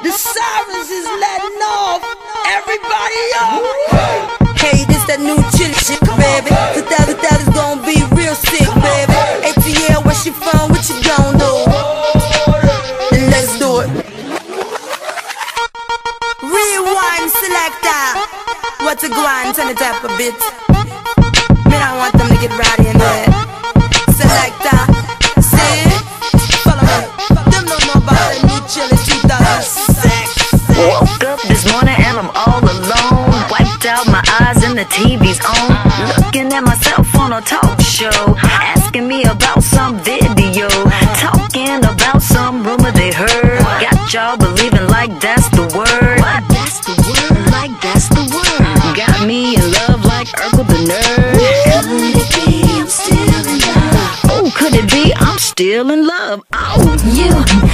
The sirens is letting off. Everybody up. Hey, this that new chili shit, baby. 2000 is gonna be real sick, baby. ATL, where she from? What you gon' do? Then let's do it. Rewind selector. What's a grind? Turn it up a bit. Man, I want them to get rowdy in there. Selector, see? Follow me. Them know more about the new chili 2006. Woke up this morning and I'm all alone. Wiped out my eyes and the TV's on. Looking at myself on a talk show, asking me about some video, talking about some rumor they heard. Got y'all believing like that's the word. That's the word, like that's the word. Got me in love like Urkel the nerd. Could it be I'm still in love? Oh, could it be I'm still in love? Oh, you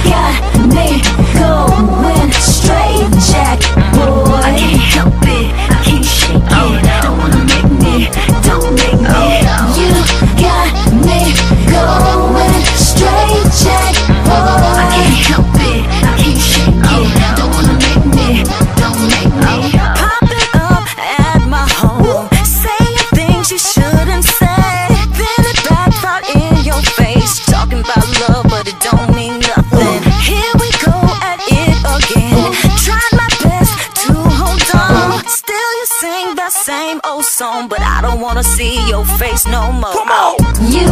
got me going straight, Jack boy. I can't help it, I can't shake it. Don't wanna make me, don't make me. You got me going straight, Jack boy. I can't help it, I can't shake it. Don't wanna make me, don't make me. Popping up at my home, saying things you shouldn't say. Then it backfired in your face, talking about love, but it don't mean nothing. Here we go at it again, tried my best to hold on. Still you sing that same old song, but I don't wanna see your face no more. Come on. You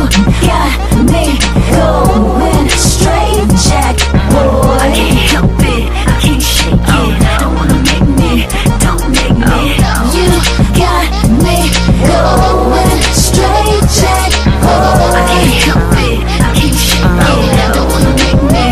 got me going straight, Jack boy. I can't help it, I can't shake it. Don't wanna make me, don't make me. You got me going straight, Jack boy. I can't help it, I can't shake it. Don't wanna make me.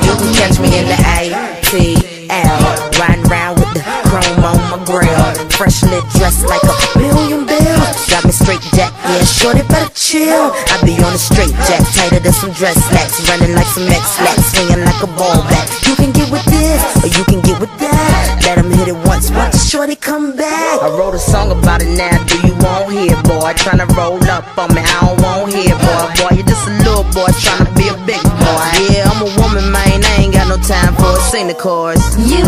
You can catch me in the ATL, riding round with the chrome on my grill, freshly dressed like a million bills. Got me straight jack, yeah, shorty better chill. I be on the straight jack, tighter than some dress slacks, running like some X-Lax, swinging like a ball bat. You can get with this, or you can get with that. Let 'em hit it once, watch the shorty come back. I wrote a song about it now, do you want hear, boy? Tryna roll up on me, I don't want hear, boy. Boy, you just a little boy tryna be a big boy. Yeah, I'm a woman, man, I ain't got no time for a sing the chorus. You